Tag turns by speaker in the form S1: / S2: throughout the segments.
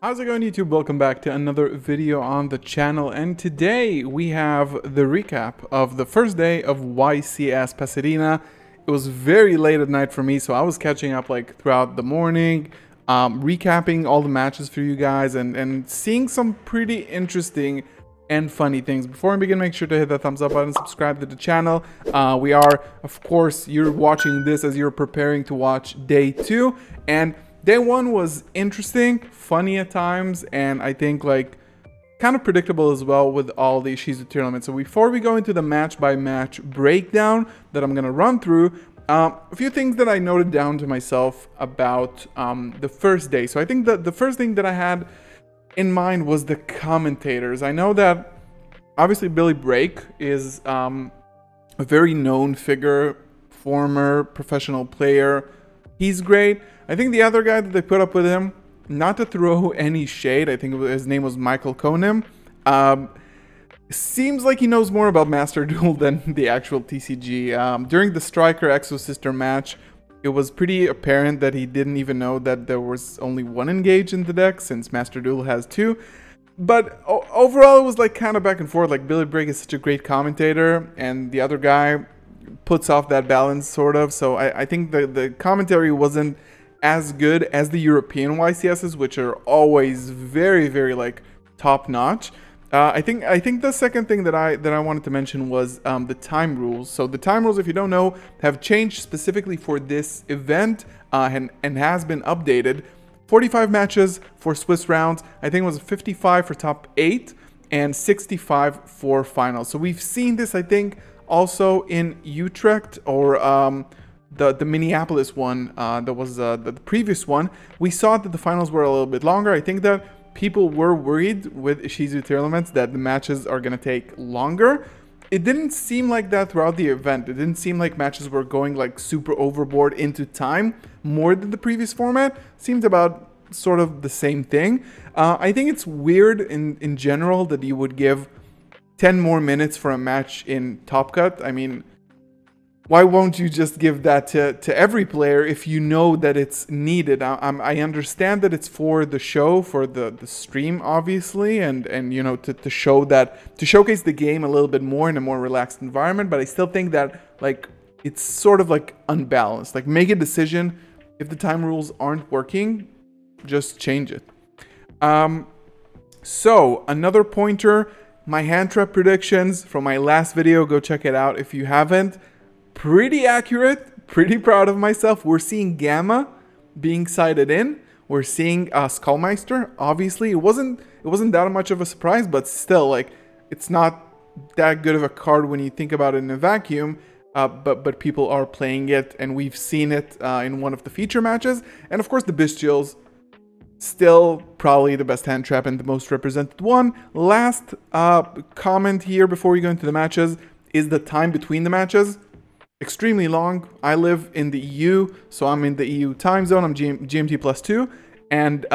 S1: How's it going, YouTube? Welcome back to another video on the channel, and today we have the recap of the first day of YCS Pasadena. It was very late at night for me, so I was catching up like throughout the morning, recapping all the matches for you guys and seeing some pretty interesting and funny things. Before we begin, make sure to hit that thumbs up button, subscribe to the channel. We are, of course, you're watching this as you're preparing to watch day 2, and day 1 was interesting, funny at times, and I think like kind of predictable as well with all the Shizu tournaments. So before we go into the match by match breakdown that I'm gonna run through, a few things that I noted down to myself about the first day. So I think that the first thing that I had in mind was the commentators. I know that obviously Billy Brake is a very known figure, former professional player. He's great. I think the other guy that they put up with him, not to throw any shade, I think his name was Michael Konim, seems like he knows more about Master Duel than the actual TCG. During the Striker Exo Sister match, it was pretty apparent that he didn't even know that there was only one engage in the deck, since Master Duel has 2. But overall, it was like kind of back and forth. Like, Billy Brake is such a great commentator, and the other guy puts off that balance, sort of. So I think the commentary wasn't as good as the European YCSs, which are always very, very like top notch. I think the second thing that I wanted to mention was the time rules. So the time rules, if you don't know, have changed specifically for this event and has been updated. 45 matches for Swiss rounds. I think it was 55 for top 8 and 65 for finals. So we've seen this, I think, also in Utrecht or the Minneapolis one. That was the previous one. We saw that the finals were a little bit longer. I think that people were worried with Shizu tournaments that the matches are going to take longer. It didn't seem like that throughout the event. It didn't seem like matches were going like super overboard into time more than the previous format. Seemed about sort of the same thing. I think it's weird in general that you would give 10 more minutes for a match in Top Cut. I mean, why won't you just give that to every player if you know that it's needed? I understand that it's for the show, for the stream, obviously, and you know, to showcase the game a little bit more in a more relaxed environment. But I still think that like it's sort of like unbalanced. Like, make a decision. If the time rules aren't working, just change it. So another pointer, my hand trap predictions from my last video. Go check it out if you haven't. Pretty accurate, pretty proud of myself. We're seeing Gamma being sided in. We're seeing Skullmeister. Obviously, it wasn't that much of a surprise, but still, like, it's not that good of a card when you think about it in a vacuum. But people are playing it, and we've seen it in one of the feature matches. And of course, the Bestials, still probably the best hand trap and the most represented one. Last comment here before we go into the matches is the time between the matches. Extremely long. I live in the EU, so I'm in the EU time zone. I'm GMT +2, and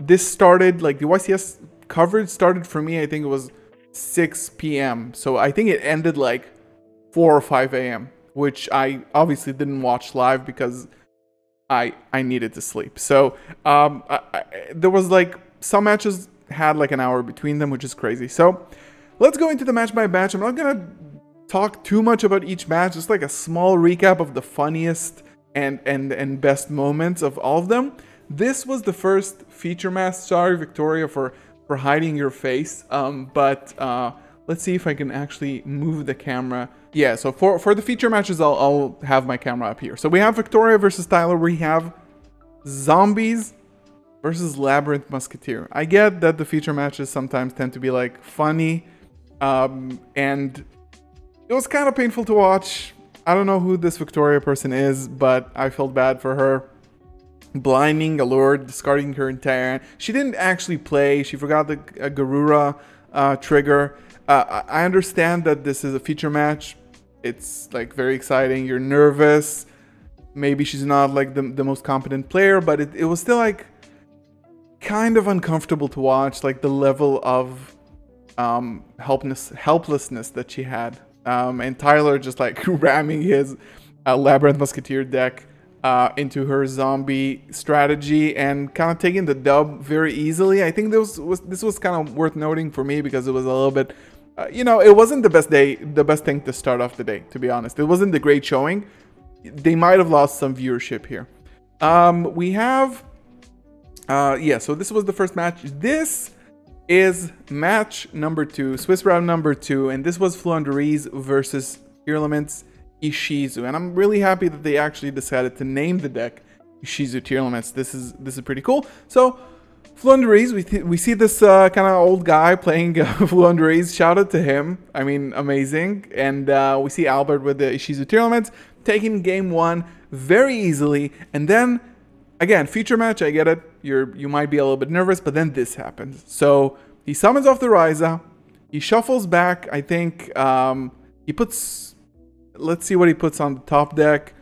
S1: this started, like, the YCS coverage started for me, I think it was 6 p.m. So I think it ended like 4 or 5 a.m., which I obviously didn't watch live because I needed to sleep. So there was like some matches had like an hour between them, which is crazy. So let's go into the match by match. I'm not gonna talk too much about each match, just like a small recap of the funniest and best moments of all of them. This was the first feature match. Sorry, Victoria, for hiding your face, but let's see if I can actually move the camera. Yeah, so for the feature matches, I'll have my camera up here. So we have Victoria versus Tyler. We have Zombies versus Labyrinth Musketeer. I get that the feature matches sometimes tend to be like funny, and it was kind of painful to watch. I don't know who this Victoria person is, but I felt bad for her. Blinding, Allure, discarding her entire... She didn't actually play. She forgot the Garura trigger. I understand that this is a feature match. It's like very exciting. You're nervous. Maybe she's not like the most competent player, but it was still like kind of uncomfortable to watch. Like the level of helplessness that she had. And Tyler just like ramming his Labyrinth Musketeer deck into her zombie strategy and kind of taking the dub very easily. I think this was kind of worth noting for me because it was a little bit, you know, it wasn't the best thing to start off the day, to be honest. It wasn't the great showing. They might have lost some viewership here. We have, yeah, so this was the first match. This is match number 2, Swiss round number 2, and this was Fluandrees versus Tearlaments Ishizu, and I'm really happy that they actually decided to name the deck Ishizu Tearlaments. This is pretty cool. So Fluandrees, we see this kind of old guy playing Fluandrees. Shout out to him. I mean, amazing. And we see Albert with the Ishizu Tearlaments taking game 1 very easily. And then again, feature match, I get it. You might be a little bit nervous, but then this happens. So he summons off the Ryza. He shuffles back. I think he puts. Let's see what he puts on the top deck.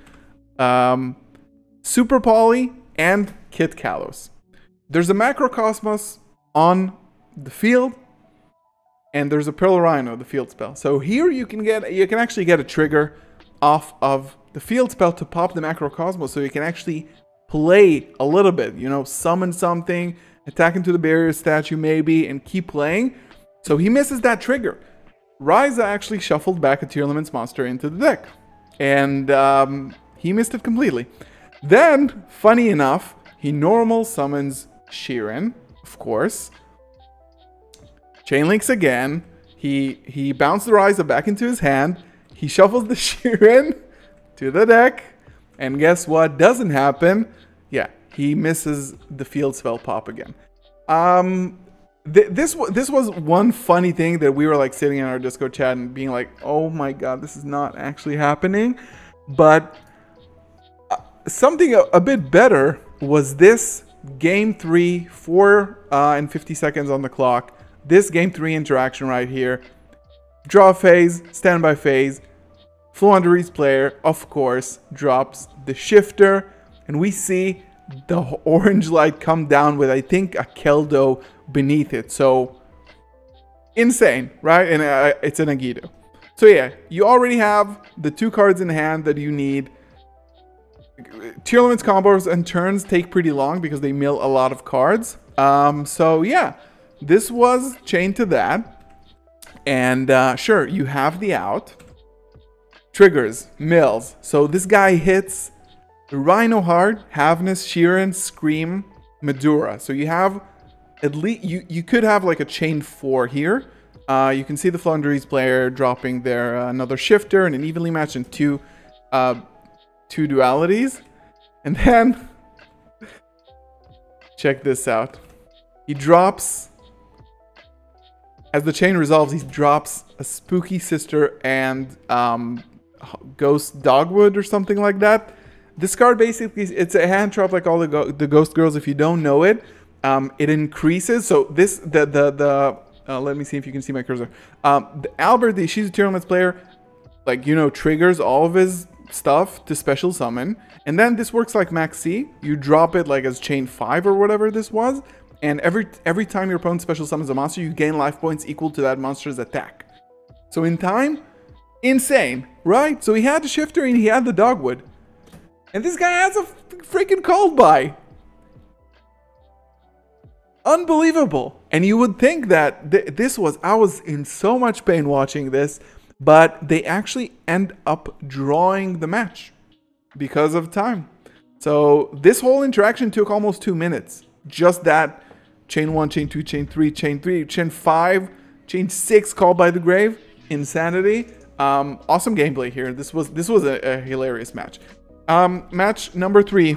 S1: Super Poly and Kit Kalos. There's a Macrocosmos on the field, and there's a Pearl Rhino, the field spell. So here you can actually get a trigger off of the field spell to pop the Macrocosmos, so you can actually play a little bit. You know, summon something, attack into the barrier statue maybe, and keep playing. So he misses that trigger. Ryza actually shuffled back a Tearlaments monster into the deck, and he missed it completely. Then, funny enough, he normal summons Sheeran, of course. Chainlinks again. He bounced the Ryza back into his hand. He shuffles the Sheeran to the deck, and guess what doesn't happen? Yeah, he misses the field spell pop again. This was one funny thing that we were like sitting in our Discord chat and being like, oh my god, this is not actually happening. But something a bit better was this game 3, 4 and 50 seconds on the clock. This game 3 interaction right here. Draw phase, standby phase. Fluandrees player, of course, drops the shifter, and we see the orange light come down with, I think, a Keldo beneath it. So insane, right? And it's an Agido. So yeah, you already have the 2 cards in hand that you need. Tearlaments combos and turns take pretty long because they mill a lot of cards. So yeah, this was chained to that. And sure, you have the out. Triggers, mills. So this guy hits Rhino Heart, Havness, Sheeran, Scream, Medura. So you have at least, you could have like a chain 4 here. You can see the Fluandrees player dropping their another shifter and an evenly matched and two dualities. And then check this out. He drops, as the chain resolves, he drops a Spooky Sister and Ghost Dogwood or something like that. This card basically, it's a hand trap like all the Ghost Girls. If you don't know it, it increases. So this, let me see if you can see my cursor. Albert, the Ishizu Tearlaments player, like, you know, triggers all of his stuff to special summon. And then this works like Max C. You drop it like as chain 5 or whatever this was. And every time your opponent special summons a monster, you gain life points equal to that monster's attack. So in time, insane, right? So he had the shifter and he had the Dogwood. And this guy has a freaking called by. Unbelievable. And you would think that I was in so much pain watching this, but they actually end up drawing the match because of time. So this whole interaction took almost 2 minutes. Just that chain 1, chain 2, chain 3, chain 3, chain 5, chain 6 called by the grave. Insanity. Awesome gameplay here. This was a hilarious match. Match number 3,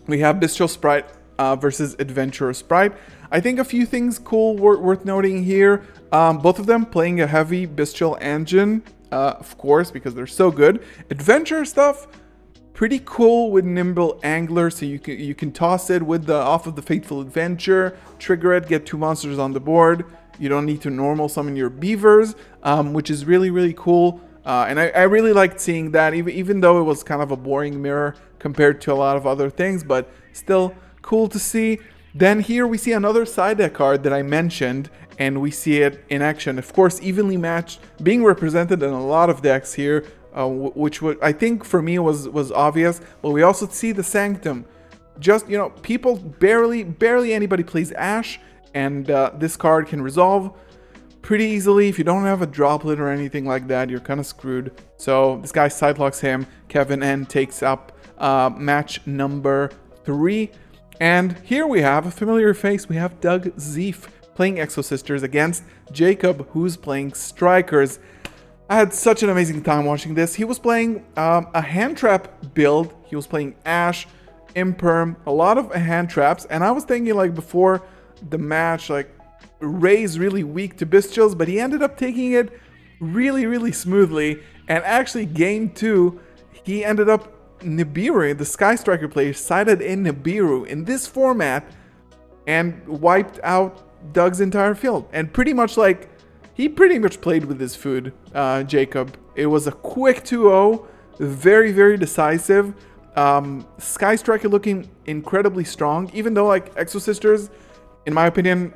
S1: we have Bestial Sprite versus Adventurer Sprite. I think a few things cool worth noting here. Both of them playing a heavy Bestial engine, of course, because they're so good. Adventure stuff, pretty cool with Nimble Angler, so you can toss it with the off of the Fateful Adventure, trigger it, get 2 monsters on the board. You don't need to normal summon your beavers, which is really, really cool. And I really liked seeing that, even though it was kind of a boring mirror compared to a lot of other things, but still cool to see. Then here we see another side deck card that I mentioned, and we see it in action. Of course, evenly matched, being represented in a lot of decks here. which was, I think for me was obvious. But we also see the Sanctum. Just, you know, people barely anybody plays Ash, and this card can resolve pretty easily. If you don't have a droplet or anything like that, you're kind of screwed. So this guy sidelocks him. Kevin N takes up match number 3. And here we have a familiar face. We have Doug Zeef playing Exo Sisters against Jacob, who's playing Strikers. I had such an amazing time watching this. He was playing a hand trap build. He was playing Ash, Imperm, a lot of hand traps. And I was thinking, like, before the match, like, Ray's really weak to Bestials, but he ended up taking it really smoothly. And actually, game 2, he ended up Nibiru, the Sky Striker player, sided in Nibiru in this format and wiped out Doug's entire field. And pretty much, like, he pretty much played with his food, Jacob. It was a quick 2-0, very decisive. Sky Striker looking incredibly strong, even though, like, Exo Sisters, in my opinion,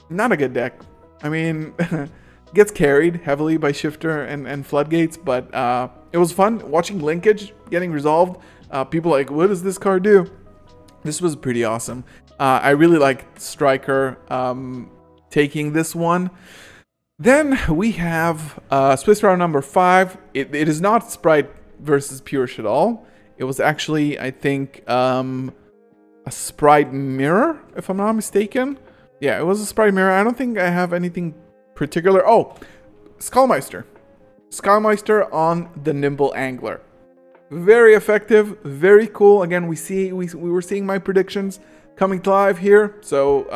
S1: not a good deck. I mean, gets carried heavily by Shifter and Floodgates, but it was fun watching Linkage getting resolved. People like, what does this card do? This was pretty awesome. I really liked Striker taking this one. Then we have Swiss round number 5. It is not Sprite versus Purish at all. It was actually, I think, a Sprite Mirror, if I'm not mistaken. Yeah, it was a Sprite Mirror. I don't think I have anything particular. Oh, Skullmeister. Skullmeister on the Nimble Angler. Very effective, very cool. Again, we were seeing my predictions coming to life here. So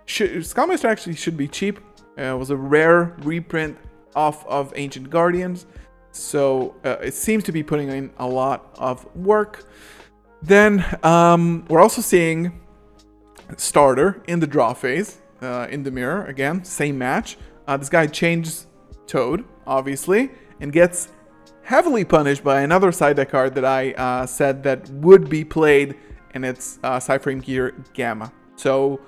S1: Skullmeister actually should be cheap. It was a rare reprint off of Ancient Guardians. So it seems to be putting in a lot of work. Then we're also seeing Starter in the draw phase, in the mirror. Again, same match. This guy changes Toad, obviously, and gets heavily punished by another side deck card that I said that would be played, and it's Cyframe Gear Gamma. So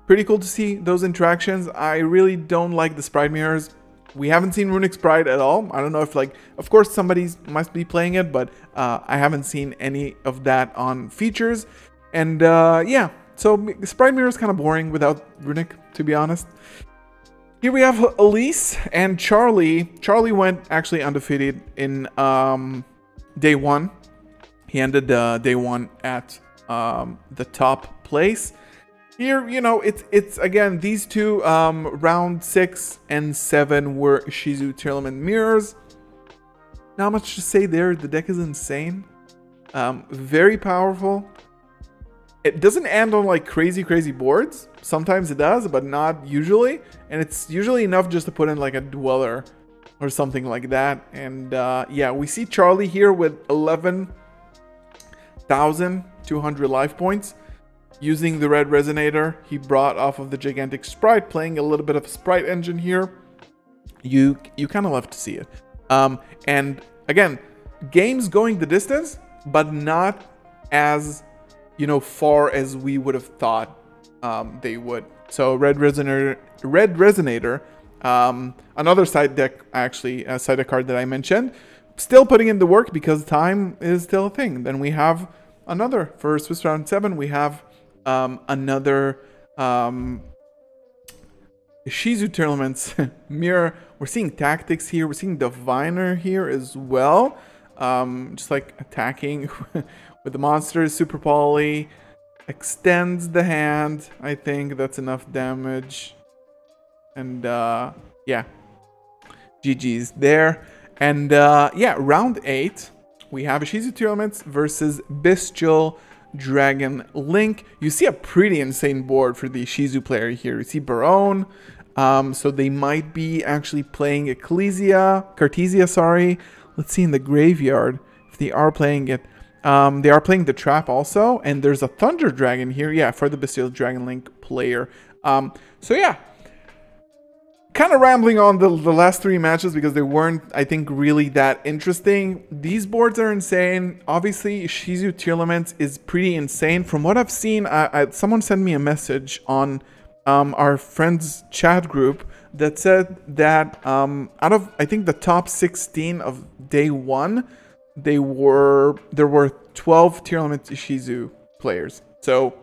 S1: pretty cool to see those interactions. I really don't like the Sprite Mirrors. We haven't seen Runic Sprite at all. I don't know if, like, of course somebody must be playing it, but I haven't seen any of that on features. And yeah, so Sprite Mirror is kind of boring without Runic, to be honest. Here we have Elise and Charlie. Charlie went actually undefeated in day 1. He ended day 1 at the top place. Here, you know, it's again, these two round 6 and 7 were Shizu Tearlament Mirrors. Not much to say there. The deck is insane. Very powerful. It doesn't end on like crazy boards. Sometimes it does, but not usually. And it's usually enough just to put in like a Dweller or something like that. And yeah, we see Charlie here with 11,200 life points. Using the red resonator he brought off of the gigantic sprite, playing a little bit of a sprite engine here. You kind of love to see it. And again, games going the distance, but not as, you know, far as we would have thought they would. So red resonator, another side deck, actually a side deck card that I mentioned, still putting in the work because time is still a thing. Then we have another for Swiss round 7. We have another Shizu Tearlament's Mirror. We're seeing Tactics here. We're seeing Diviner here as well. Just like attacking with the monsters. Super Poly extends the hand. I think that's enough damage. And yeah, GG's there. And yeah, round 8. We have Shizu Tearlaments versus Bestial Dragon Link. You see a pretty insane board for the Shizu player here. You see Barone. So they might be actually playing Cartesia, sorry. Let's see in the graveyard if they are playing it. They are playing the Trap also. And there's a Thunder Dragon here. Yeah, for the Bestial Dragon Link player. So yeah. Kind of rambling on the last 3 matches because they weren't, I think, really that interesting. These boards are insane. Obviously, Shizu Tearlaments is pretty insane. From what I've seen, someone sent me a message on our friends chat group that said that out of, I think, the top 16 of day 1, there were 12 tier limit Ishizu players. So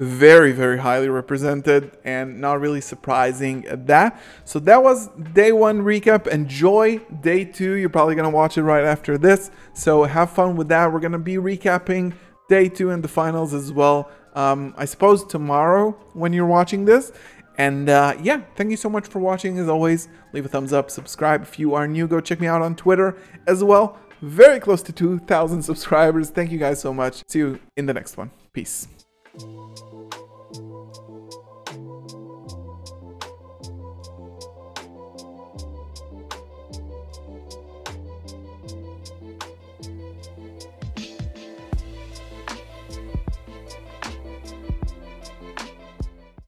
S1: very, very highly represented, and not really surprising at that. So that was day 1 recap. Enjoy day 2. You're probably gonna watch it right after this, so have fun with that. We're gonna be recapping day 2 and the finals as well, I suppose tomorrow when you're watching this. And yeah, thank you so much for watching. As always, leave a thumbs up, subscribe if you are new. Go check me out on Twitter as well. Very close to 2,000 subscribers. Thank you guys so much. See you in the next one. Peace.